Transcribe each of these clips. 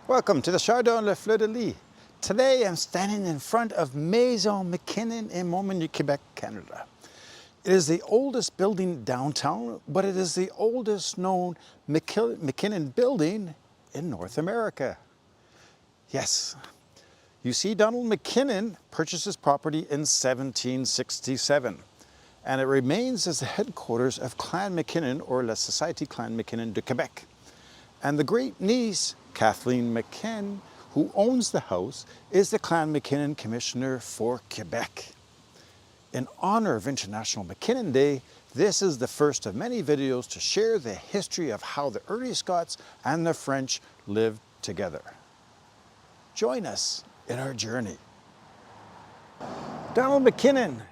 Welcome to the Chardon Le Fleur de Lis. Today I'm standing in front of Maison McKinnon in Montmagny, Quebec, Canada. It is the oldest building downtown, but it is the oldest known McKinnon building in North America. Yes, you see, Donald McKinnon purchased this property in 1767, and it remains as the headquarters of Clan McKinnon, or La Société Clan McKinnon de Quebec. And the great niece, Kathleen McKinnon, who owns the house, is the Clan McKinnon Commissioner for Quebec. In honor of International McKinnon Day, this is the first of many videos to share the history of how the early Scots and the French lived together. Join us in our journey. Donald McKinnon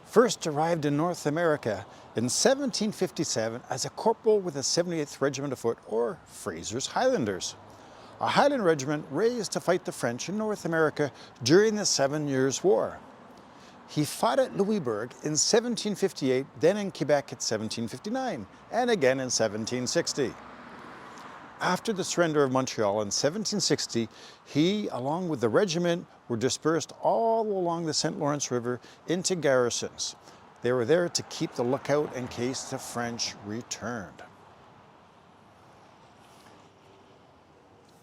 first arrived in North America in 1757 as a corporal with the 78th Regiment of Foot, or Fraser's Highlanders, a Highland regiment raised to fight the French in North America during the 7 Years' War. He fought at Louisbourg in 1758, then in Quebec at 1759, and again in 1760. After the surrender of Montreal in 1760, he, along with the regiment, were dispersed all along the St. Lawrence River into garrisons. They were there to keep the lookout in case the French returned.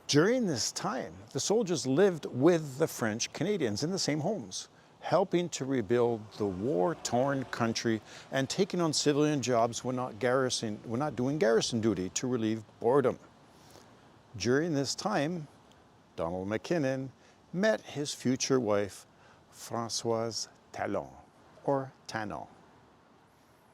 During this time, the soldiers lived with the French Canadians in the same homes, helping to rebuild the war-torn country and taking on civilian jobs when not doing garrison duty to relieve boredom. During this time, Donald McKinnon met his future wife, Françoise Talon, or Tanon.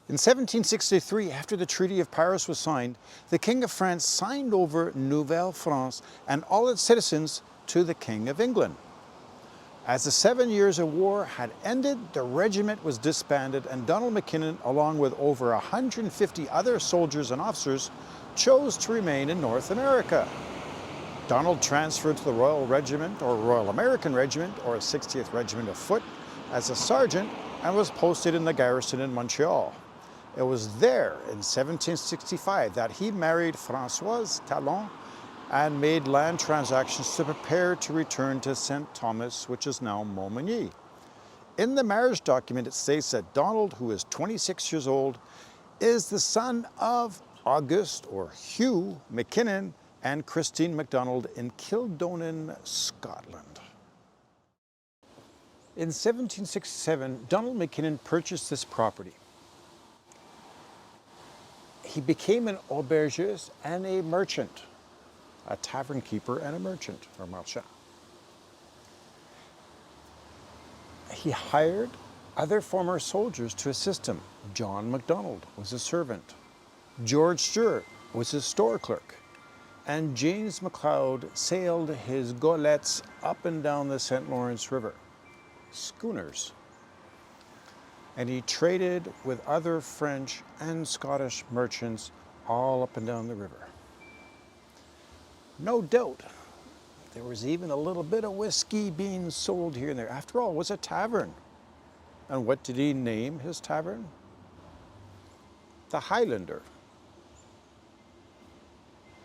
In 1763, after the Treaty of Paris was signed, the King of France signed over Nouvelle-France and all its citizens to the King of England. As the 7 Years of War had ended, the regiment was disbanded, and Donald McKinnon, along with over 150 other soldiers and officers, chose to remain in North America. Donald transferred to the Royal Regiment, or Royal American Regiment, or 60th Regiment of Foot, as a sergeant, and was posted in the garrison in Montreal. It was there in 1765 that he married Françoise Talon and made land transactions to prepare to return to St. Thomas, which is now Montmagny. In the marriage document, it states that Donald, who is 26 years old, is the son of August, or Hugh, McKinnon and Christine MacDonald in Kildonan, Scotland. In 1767, Donald McKinnon purchased this property. He became an aubergiste and a merchant, a tavern keeper and a merchant, or marchand. He hired other former soldiers to assist him. John MacDonald was his servant. George Stewart was his store clerk. And James McLeod sailed his golettes up and down the St. Lawrence River, schooners. And he traded with other French and Scottish merchants all up and down the river. No doubt, there was even a little bit of whiskey being sold here and there. After all, it was a tavern. And what did he name his tavern? The Highlander.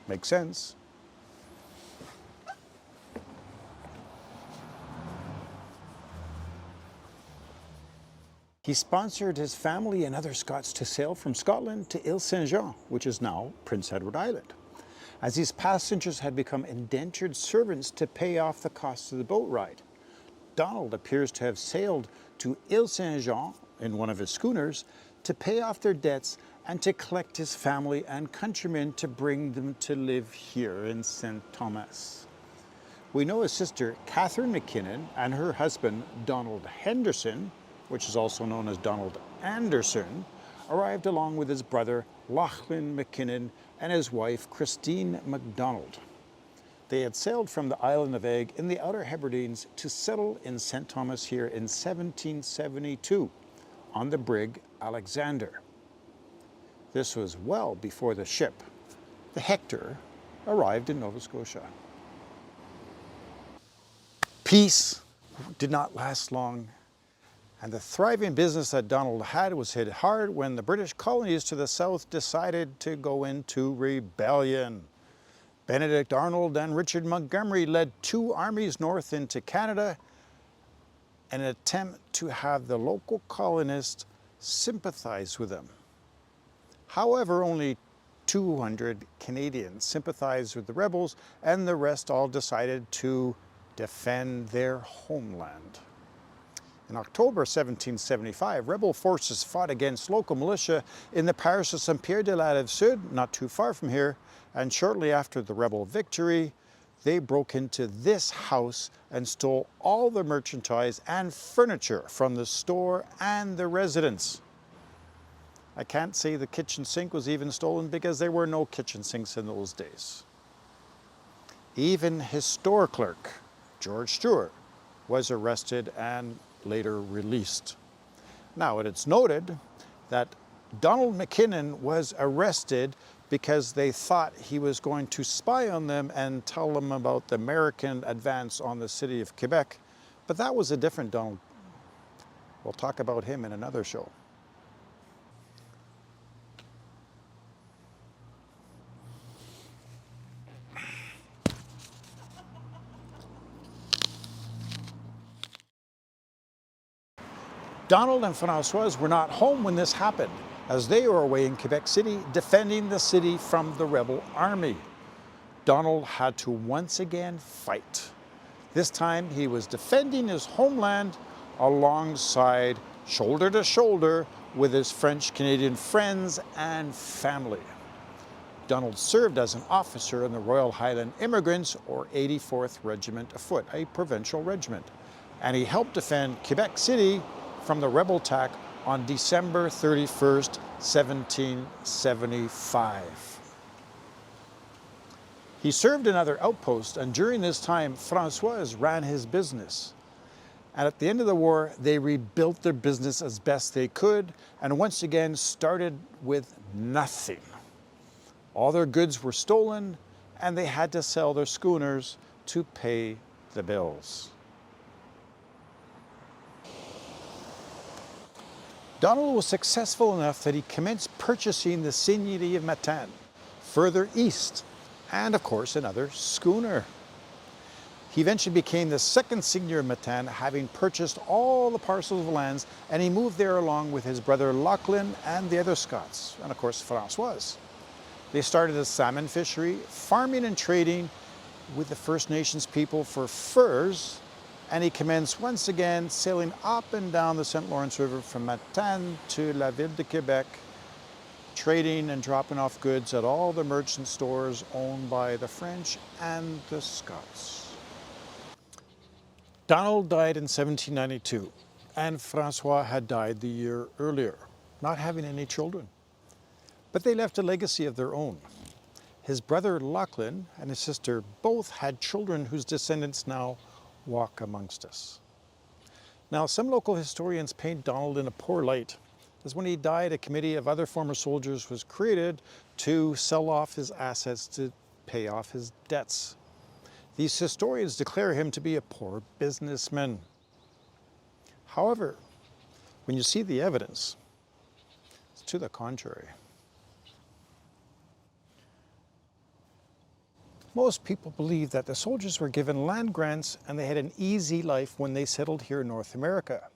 Makes sense. He sponsored his family and other Scots to sail from Scotland to Ile Saint-Jean, which is now Prince Edward Island, as these passengers had become indentured servants to pay off the costs of the boat ride. Donald appears to have sailed to Ile Saint-Jean in one of his schooners to pay off their debts and to collect his family and countrymen to bring them to live here in St. Thomas. We know his sister, Catherine McKinnon, and her husband, Donald Henderson, which is also known as Donald Anderson, arrived along with his brother, Lachlan McKinnon, and his wife, Christine MacDonald. They had sailed from the island of Egg in the Outer Hebrides to settle in St. Thomas here in 1772 on the brig Alexander. This was well before the ship, the Hector, arrived in Nova Scotia. Peace did not last long, and the thriving business that Donald had was hit hard when the British colonies to the south decided to go into rebellion. Benedict Arnold and Richard Montgomery led 2 armies north into Canada in an attempt to have the local colonists sympathize with them. However, only 200 Canadians sympathized with the rebels, and the rest all decided to defend their homeland. In October 1775, rebel forces fought against local militia in the parish of Saint-Pierre-de-la-Rive-Sud, not too far from here, and shortly after the rebel victory, they broke into this house and stole all the merchandise and furniture from the store and the residence. I can't say the kitchen sink was even stolen because there were no kitchen sinks in those days. Even his store clerk, George Stewart, was arrested and later released. Now, it is noted that Donald McKinnon was arrested because they thought he was going to spy on them and tell them about the American advance on the city of Quebec. But that was a different Donald. We'll talk about him in another show. Donald and Françoise were not home when this happened, as they were away in Quebec City defending the city from the rebel army. Donald had to once again fight. This time he was defending his homeland alongside, shoulder to shoulder, with his French-Canadian friends and family. Donald served as an officer in the Royal Highland Immigrants, or 84th Regiment of Foot, a provincial regiment, and he helped defend Quebec City from the rebel attack on December 31st, 1775. He served in other outposts, and during this time, Françoise ran his business. And at the end of the war, they rebuilt their business as best they could, and once again started with nothing. All their goods were stolen, and they had to sell their schooners to pay the bills. Donald was successful enough that he commenced purchasing the Seigneurie of Matane, further east, and of course another schooner. He eventually became the second seigneur of Matane, having purchased all the parcels of lands, and he moved there along with his brother Lachlan and the other Scots, and of course Françoise. They started a salmon fishery, farming and trading with the First Nations people for furs, and he commenced once again sailing up and down the St. Lawrence River from Matane to La Ville de Quebec, trading and dropping off goods at all the merchant stores owned by the French and the Scots. Donald died in 1792, and François had died the year earlier, not having any children. But they left a legacy of their own. His brother Lachlan and his sister both had children whose descendants now walk amongst us. Now, some local historians paint Donald in a poor light, as when he died, a committee of other former soldiers was created to sell off his assets to pay off his debts. These historians declare him to be a poor businessman. However, when you see the evidence, it's to the contrary. Most people believe that the soldiers were given land grants and they had an easy life when they settled here in North America.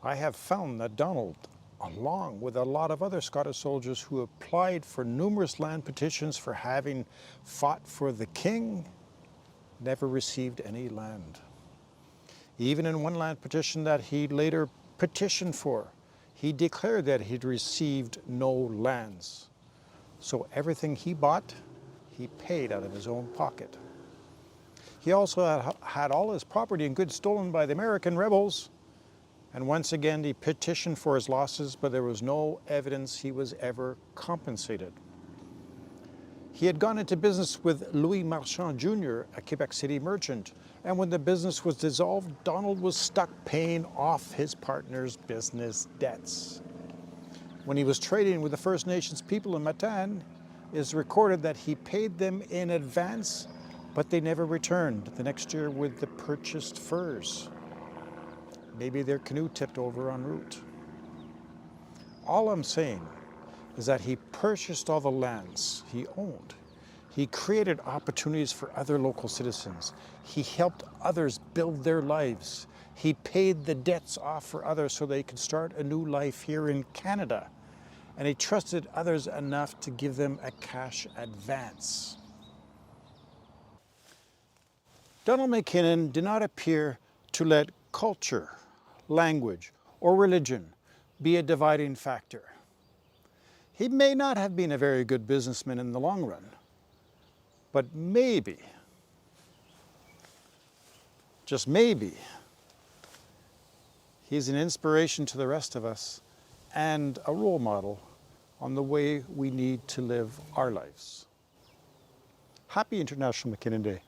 I have found that Donald, along with a lot of other Scottish soldiers who applied for numerous land petitions for having fought for the king, never received any land. Even in one land petition that he later petitioned for, he declared that he'd received no lands. So everything he bought, he paid out of his own pocket. He also had all his property and goods stolen by the American rebels, and once again he petitioned for his losses, but there was no evidence he was ever compensated. He had gone into business with Louis Marchand Jr., a Quebec City merchant, and when the business was dissolved, Donald was stuck paying off his partner's business debts. When he was trading with the First Nations people in Matane, it is recorded that he paid them in advance, but they never returned the next year with the purchased furs. Maybe their canoe tipped over en route. All I'm saying is that he purchased all the lands he owned. He created opportunities for other local citizens. He helped others build their lives. He paid the debts off for others so they could start a new life here in Canada. And he trusted others enough to give them a cash advance. Donald McKinnon did not appear to let culture, language, or religion be a dividing factor. He may not have been a very good businessman in the long run, but maybe, just maybe, he's an inspiration to the rest of us and a role model on the way we need to live our lives. Happy International McKinnon Day.